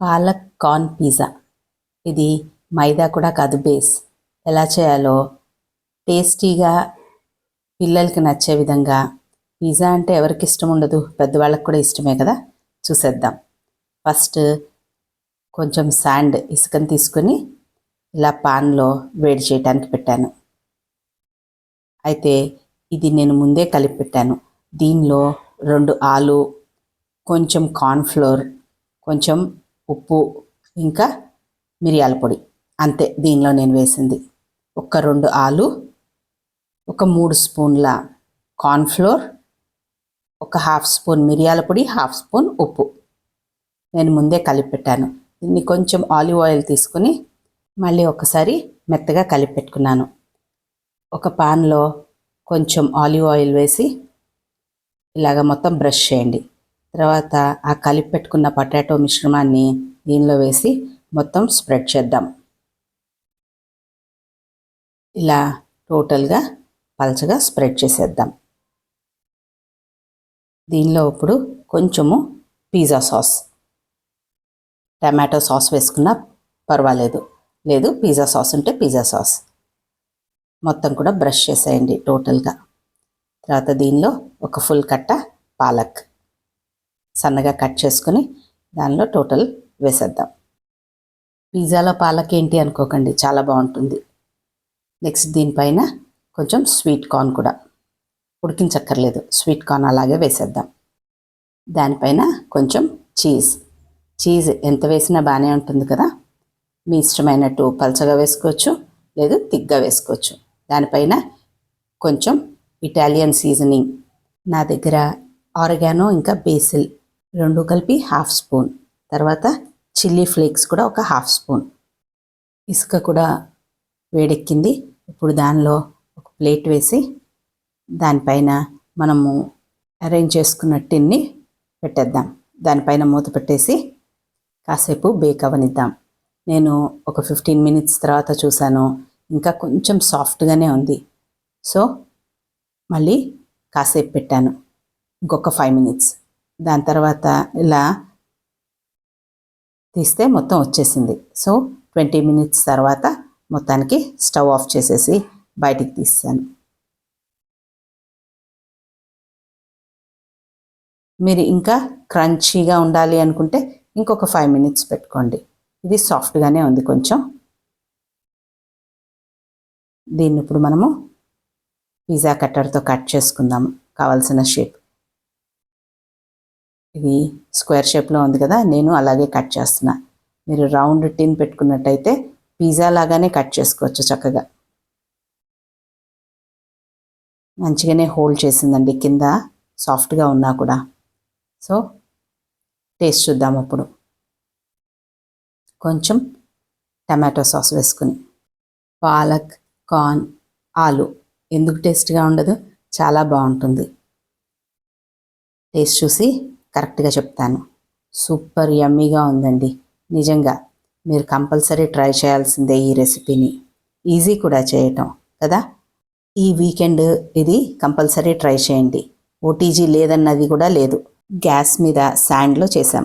Palak corn pizza. ఇది మైదా కూడా కాదు బేస్. ఎలా చేయాలో టేస్టీగా పిల్లలకి నచ్చే విధంగా. పిజ్జా అంటే ఎవరికి ఇష్టం ఉండదు, పెద్దవాళ్ళకి కూడా ఇష్టమే కదా. చూసేద్దాం. ఫస్ట్ కొంచెం శాండ్ ఇసుకని తీసుకొని ఇలా పాన్లో వేడి చేయడానికి పెట్టాను. అయితే ఇది నేను ముందే కలిపి పెట్టాను. దీనిలో 2 ఆలు, కొంచెం కార్న్ఫ్లోర్, కొంచెం ఉప్పు, ఇంకా మిరియాల పొడి, అంతే దీనిలో నేను వేసింది. ఒక 2 ఆలు, ఒక 3 స్పూన్ల కార్న్ఫ్లోర్, ఒక 1/2 స్పూన్ మిరియాల పొడి, 1/2 స్పూన్ ఉప్పు నేను ముందే కలిపి పెట్టాను. దీన్ని కొంచెం ఆలివ్ ఆయిల్ తీసుకుని మళ్ళీ ఒకసారి మెత్తగా కలిపి పెట్టుకున్నాను. ఒక పాన్లో కొంచెం ఆలివ్ ఆయిల్ వేసి ఇలాగ మొత్తం బ్రష్ చేయండి. తర్వాత ఆ కలిపి పెట్టుకున్న పొటాటో మిశ్రమాన్ని దీనిలో వేసి మొత్తం స్ప్రెడ్ చేద్దాం. ఇలా టోటల్గా పలచగా స్ప్రెడ్ చేసేద్దాం. దీనిలో ఇప్పుడు కొంచెము పిజ్జా సాస్, టమాటో సాస్ వేసుకున్నా పర్వాలేదు, లేదు పిజ్జా సాస్ ఉంటే పిజ్జా సాస్ మొత్తం కూడా బ్రష్ చేసేయండి టోటల్గా. తర్వాత దీనిలో ఒక ఫుల్ కట్ట పాలక్ సన్నగా కట్ చేసుకుని దానిలో టోటల్ వేసేద్దాం. పిజ్జాలో పాలక్ ఏంటి అనుకోకండి, చాలా బాగుంటుంది. నెక్స్ట్ దీనిపైన కొంచెం స్వీట్ కార్న్ కూడా, ఉడికించక్కర్లేదు, స్వీట్ కార్న్ అలాగే వేసేద్దాం. దానిపైన కొంచెం చీజ్ ఎంత వేసినా బాగానే ఉంటుంది కదా. మీ ఇష్టమైనట్టు పలచగా వేసుకోవచ్చు, లేదు తిగ్గా వేసుకోవచ్చు. దానిపైన కొంచెం ఇటాలియన్ సీజనింగ్, నా దగ్గర ఆరిగానో ఇంకా బేసిల్ 2 కలిపి 1/2 స్పూన్, తర్వాత చిల్లీ ఫ్లేక్స్ కూడా ఒక 1/2 స్పూన్. ఇసుక కూడా వేడెక్కింది. ఇప్పుడు దానిలో ఒక ప్లేట్ వేసి దానిపైన మనము అరేంజ్ చేసుకున్న టిన్ని పెట్టేద్దాం. దానిపైన మూత పెట్టేసి కాసేపు బేక్ అవ్వనిద్దాం. నేను ఒక 15 మినిట్స్ తర్వాత చూశాను, ఇంకా కొంచెం సాఫ్ట్గానే ఉంది. సో మళ్ళీ కాసేపు పెట్టాను, ఇంకొక 5 మినిట్స్. దాని తర్వాత ఇలా తీస్తే మొత్తం వచ్చేసింది. సో 20 మినిట్స్ తర్వాత మొత్తానికి స్టవ్ ఆఫ్ చేసేసి బయటికి తీసాను. మీరు ఇంకా క్రంచీగా ఉండాలి అనుకుంటే ఇంకొక 5 మినిట్స్ పెట్టుకోండి. ఇది సాఫ్ట్గానే ఉంది కొంచెం. దీన్ని ఇప్పుడు మనము పిజ్జా కట్టర్తో కట్ చేసుకుందాము కావాల్సిన షేప్. ఇది స్క్వేర్ షేప్లో ఉంది కదా, నేను అలాగే కట్ చేస్తున్నా. మీరు రౌండ్ టిన్ పెట్టుకున్నట్టయితే పిజ్జా లాగానే కట్ చేసుకోవచ్చు చక్కగా. మంచిగానే హోల్డ్ చేసిందండి కింద, సాఫ్ట్గా ఉన్నా కూడా. సో టేస్ట్ చూద్దాం అప్పుడు. కొంచెం టమాటో సాస్ వేసుకుని. పాలక్, కార్న్, ఆలు ఎందుకు టేస్ట్గా ఉండదు, చాలా బాగుంటుంది. టేస్ట్ చూసి కరెక్ట్గా చెప్తాను. సూపర్ యమ్మీగా ఉందండి నిజంగా. మీరు కంపల్సరీ ట్రై చేయాల్సిందే ఈ రెసిపీని. ఈజీ కూడా చేయటం కదా. ఈ వీకెండ్ ఇది కంపల్సరీ ట్రై చేయండి. ఓటీజీ లేదన్నది కూడా లేదు. గ్యాస్ మీద శాండ్లో చేసాం.